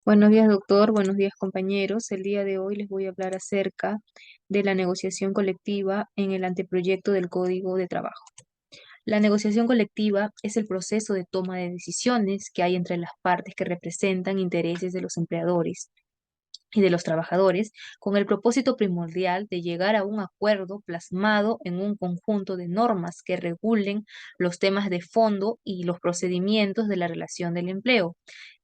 Buenos días, doctor. Buenos días, compañeros. El día de hoy les voy a hablar acerca de la negociación colectiva en el anteproyecto del Código de Trabajo. La negociación colectiva es el proceso de toma de decisiones que hay entre las partes que representan intereses de los empleadores y de los trabajadores, con el propósito primordial de llegar a un acuerdo plasmado en un conjunto de normas que regulen los temas de fondo y los procedimientos de la relación del empleo.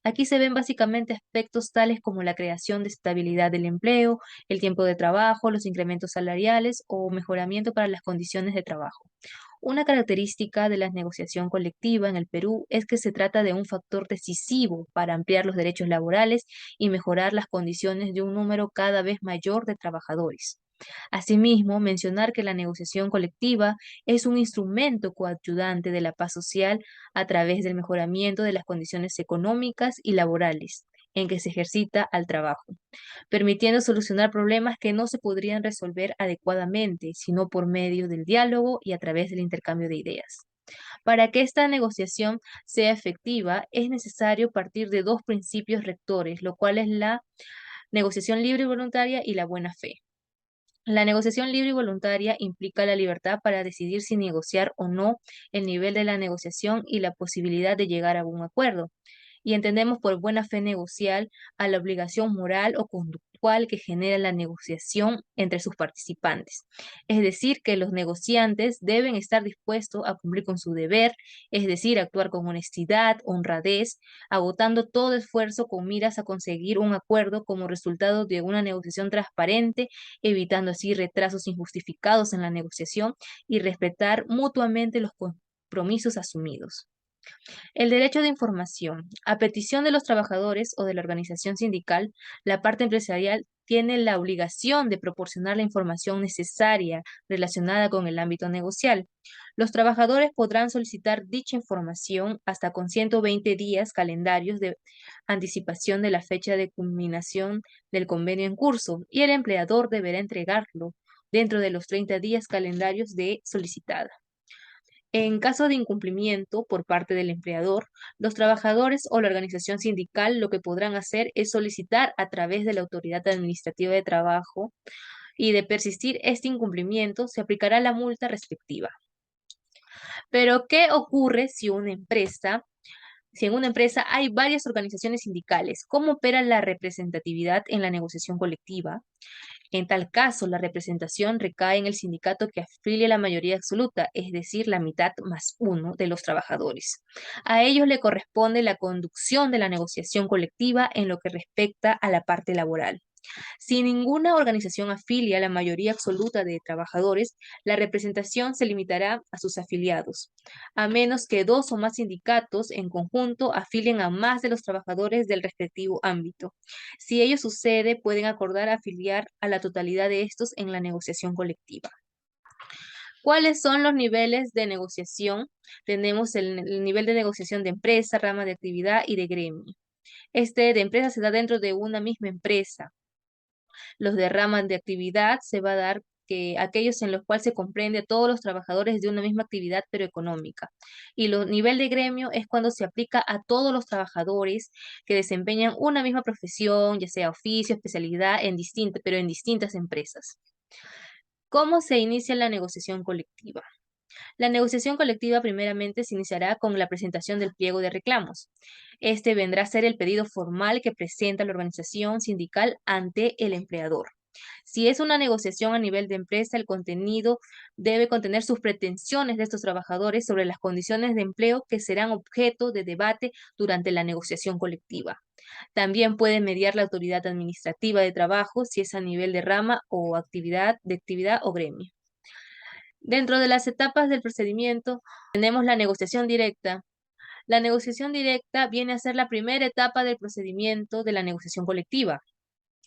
Aquí se ven básicamente aspectos tales como la creación de estabilidad del empleo, el tiempo de trabajo, los incrementos salariales o mejoramiento para las condiciones de trabajo. Una característica de la negociación colectiva en el Perú es que se trata de un factor decisivo para ampliar los derechos laborales y mejorar las condiciones de un número cada vez mayor de trabajadores. Asimismo, mencionar que la negociación colectiva es un instrumento coadyuvante de la paz social a través del mejoramiento de las condiciones económicas y laborales en que se ejercita al trabajo, permitiendo solucionar problemas que no se podrían resolver adecuadamente, sino por medio del diálogo y a través del intercambio de ideas. Para que esta negociación sea efectiva, es necesario partir de dos principios rectores, lo cual es la negociación libre y voluntaria y la buena fe. La negociación libre y voluntaria implica la libertad para decidir si negociar o no, el nivel de la negociación y la posibilidad de llegar a un acuerdo, y entendemos por buena fe negocial a la obligación moral o conductual que genera la negociación entre sus participantes. Es decir, que los negociantes deben estar dispuestos a cumplir con su deber, es decir, actuar con honestidad, honradez, agotando todo esfuerzo con miras a conseguir un acuerdo como resultado de una negociación transparente, evitando así retrasos injustificados en la negociación y respetar mutuamente los compromisos asumidos. El derecho de información. A petición de los trabajadores o de la organización sindical, la parte empresarial tiene la obligación de proporcionar la información necesaria relacionada con el ámbito negocial. Los trabajadores podrán solicitar dicha información hasta con 120 días calendarios de anticipación de la fecha de culminación del convenio en curso y el empleador deberá entregarlo dentro de los 30 días calendarios de solicitada. En caso de incumplimiento por parte del empleador, los trabajadores o la organización sindical lo que podrán hacer es solicitar a través de la autoridad administrativa de trabajo y de persistir este incumplimiento, se aplicará la multa respectiva. Pero, ¿qué ocurre si en una empresa hay varias organizaciones sindicales? ¿Cómo opera la representatividad en la negociación colectiva? En tal caso, la representación recae en el sindicato que afilie la mayoría absoluta, es decir, la mitad más uno de los trabajadores. A ellos le corresponde la conducción de la negociación colectiva en lo que respecta a la parte laboral. Si ninguna organización afilia a la mayoría absoluta de trabajadores, la representación se limitará a sus afiliados, a menos que dos o más sindicatos en conjunto afilien a más de los trabajadores del respectivo ámbito. Si ello sucede, pueden acordar afiliar a la totalidad de estos en la negociación colectiva. ¿Cuáles son los niveles de negociación? Tenemos el nivel de negociación de empresa, rama de actividad y de gremio. Este de empresa se da dentro de una misma empresa. Los de rama de actividad se va a dar que aquellos en los cuales se comprende a todos los trabajadores de una misma actividad pero económica. Y el nivel de gremio es cuando se aplica a todos los trabajadores que desempeñan una misma profesión, ya sea oficio, especialidad, pero en distintas empresas. ¿Cómo se inicia la negociación colectiva? La negociación colectiva primeramente se iniciará con la presentación del pliego de reclamos. Este vendrá a ser el pedido formal que presenta la organización sindical ante el empleador. Si es una negociación a nivel de empresa, el contenido debe contener sus pretensiones de estos trabajadores sobre las condiciones de empleo que serán objeto de debate durante la negociación colectiva. También puede mediar la autoridad administrativa de trabajo si es a nivel de rama o actividad o gremio. Dentro de las etapas del procedimiento tenemos la negociación directa. La negociación directa viene a ser la primera etapa del procedimiento de la negociación colectiva.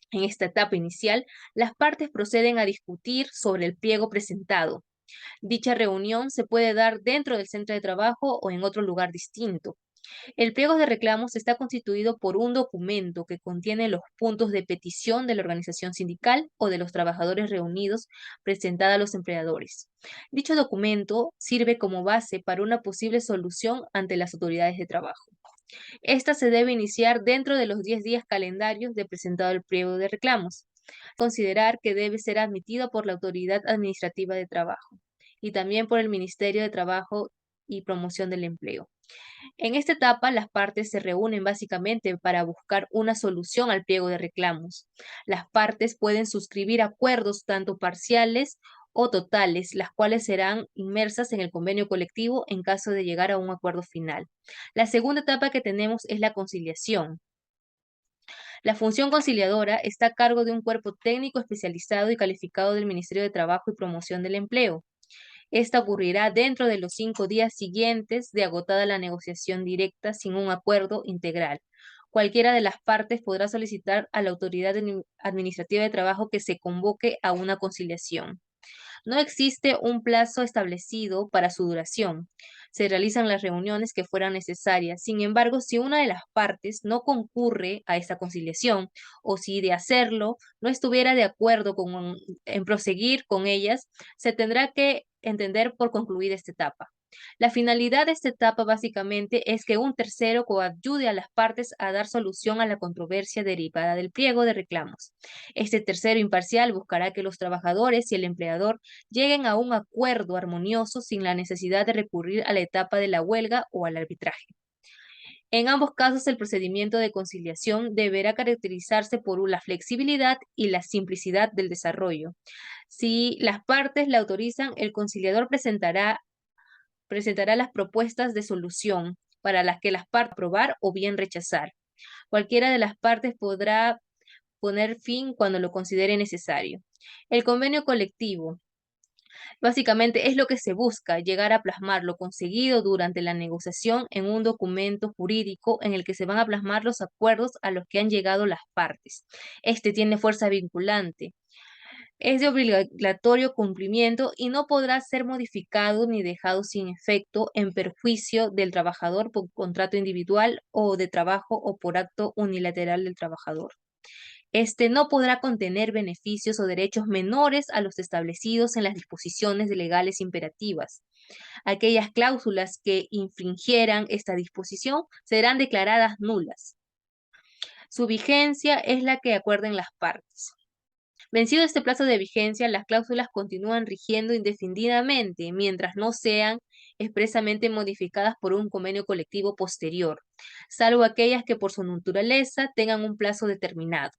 En esta etapa inicial, las partes proceden a discutir sobre el pliego presentado. Dicha reunión se puede dar dentro del centro de trabajo o en otro lugar distinto. El pliego de reclamos está constituido por un documento que contiene los puntos de petición de la organización sindical o de los trabajadores reunidos presentada a los empleadores. Dicho documento sirve como base para una posible solución ante las autoridades de trabajo. Esta se debe iniciar dentro de los 10 días calendarios de presentado el pliego de reclamos. Considerar que debe ser admitido por la Autoridad Administrativa de Trabajo y también por el Ministerio de Trabajo y Promoción del Empleo. En esta etapa, las partes se reúnen básicamente para buscar una solución al pliego de reclamos. Las partes pueden suscribir acuerdos tanto parciales o totales, las cuales serán inmersas en el convenio colectivo en caso de llegar a un acuerdo final. La segunda etapa que tenemos es la conciliación. La función conciliadora está a cargo de un cuerpo técnico especializado y calificado del Ministerio de Trabajo y Promoción del Empleo. Esta ocurrirá dentro de los 5 días siguientes de agotada la negociación directa sin un acuerdo integral. Cualquiera de las partes podrá solicitar a la autoridad administrativa de trabajo que se convoque a una conciliación. No existe un plazo establecido para su duración. Se realizan las reuniones que fueran necesarias. Sin embargo, si una de las partes no concurre a esta conciliación o si de hacerlo no estuviera de acuerdo en proseguir con ellas, se tendrá que entender por concluida esta etapa. La finalidad de esta etapa básicamente es que un tercero coadyude a las partes a dar solución a la controversia derivada del pliego de reclamos. Este tercero imparcial buscará que los trabajadores y el empleador lleguen a un acuerdo armonioso sin la necesidad de recurrir a la etapa de la huelga o al arbitraje. En ambos casos, el procedimiento de conciliación deberá caracterizarse por la flexibilidad y la simplicidad del desarrollo. Si las partes la autorizan, el conciliador presentará las propuestas de solución para las que las partes aprobar o bien rechazar. Cualquiera de las partes podrá poner fin cuando lo considere necesario. El convenio colectivo básicamente es lo que se busca, llegar a plasmar lo conseguido durante la negociación en un documento jurídico en el que se van a plasmar los acuerdos a los que han llegado las partes. Este tiene fuerza vinculante. Es de obligatorio cumplimiento y no podrá ser modificado ni dejado sin efecto en perjuicio del trabajador por contrato individual o de trabajo o por acto unilateral del trabajador. Este no podrá contener beneficios o derechos menores a los establecidos en las disposiciones legales imperativas. Aquellas cláusulas que infringieran esta disposición serán declaradas nulas. Su vigencia es la que acuerden las partes. Vencido este plazo de vigencia, las cláusulas continúan rigiendo indefinidamente mientras no sean expresamente modificadas por un convenio colectivo posterior, salvo aquellas que por su naturaleza tengan un plazo determinado.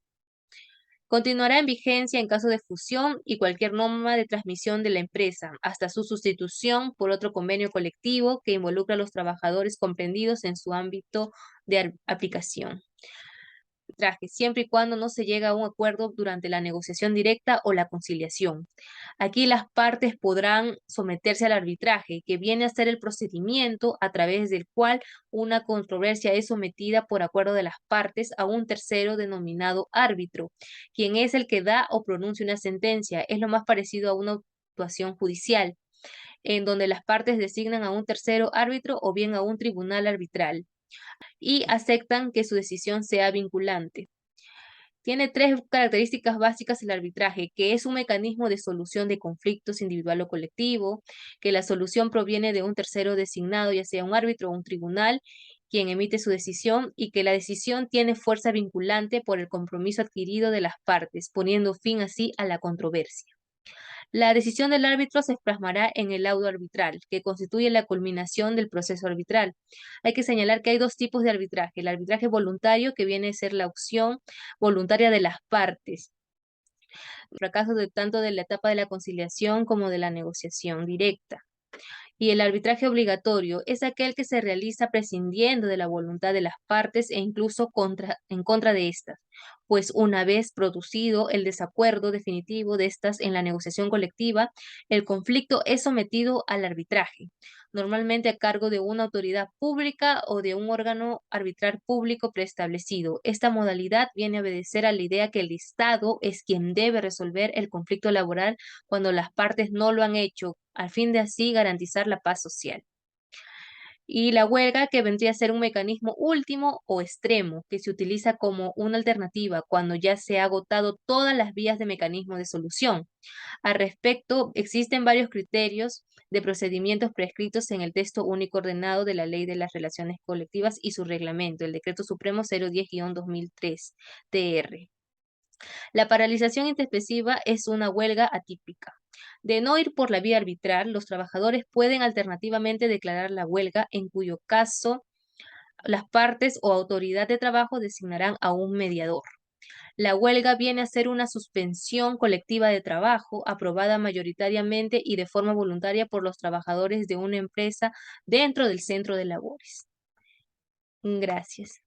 Continuará en vigencia en caso de fusión y cualquier norma de transmisión de la empresa, hasta su sustitución por otro convenio colectivo que involucra a los trabajadores comprendidos en su ámbito de aplicación. Siempre y cuando no se llegue a un acuerdo durante la negociación directa o la conciliación. Aquí las partes podrán someterse al arbitraje, que viene a ser el procedimiento a través del cual una controversia es sometida por acuerdo de las partes a un tercero denominado árbitro, quien es el que da o pronuncia una sentencia. Es lo más parecido a una actuación judicial, en donde las partes designan a un tercero árbitro o bien a un tribunal arbitral y aceptan que su decisión sea vinculante. Tiene tres características básicas el arbitraje, que es un mecanismo de solución de conflictos individual o colectivo, que la solución proviene de un tercero designado, ya sea un árbitro o un tribunal, quien emite su decisión, y que la decisión tiene fuerza vinculante por el compromiso adquirido de las partes, poniendo fin así a la controversia. La decisión del árbitro se plasmará en el laudo arbitral, que constituye la culminación del proceso arbitral. Hay que señalar que hay dos tipos de arbitraje. El arbitraje voluntario, que viene a ser la opción voluntaria de las partes. Fracaso de tanto de la etapa de la conciliación como de la negociación directa. Y el arbitraje obligatorio es aquel que se realiza prescindiendo de la voluntad de las partes e incluso en contra de estas, pues una vez producido el desacuerdo definitivo de estas en la negociación colectiva, el conflicto es sometido al arbitraje, normalmente a cargo de una autoridad pública o de un órgano arbitral público preestablecido. Esta modalidad viene a obedecer a la idea que el Estado es quien debe resolver el conflicto laboral cuando las partes no lo han hecho, al fin de así garantizar la paz social. Y la huelga, que vendría a ser un mecanismo último o extremo, que se utiliza como una alternativa cuando ya se ha agotado todas las vías de mecanismo de solución. Al respecto, existen varios criterios de procedimientos prescritos en el texto único ordenado de la Ley de las Relaciones Colectivas y su reglamento, el Decreto Supremo 010-2003, TR. La paralización intempestiva es una huelga atípica. De no ir por la vía arbitral, los trabajadores pueden alternativamente declarar la huelga, en cuyo caso las partes o autoridad de trabajo designarán a un mediador. La huelga viene a ser una suspensión colectiva de trabajo aprobada mayoritariamente y de forma voluntaria por los trabajadores de una empresa dentro del centro de labores. Gracias.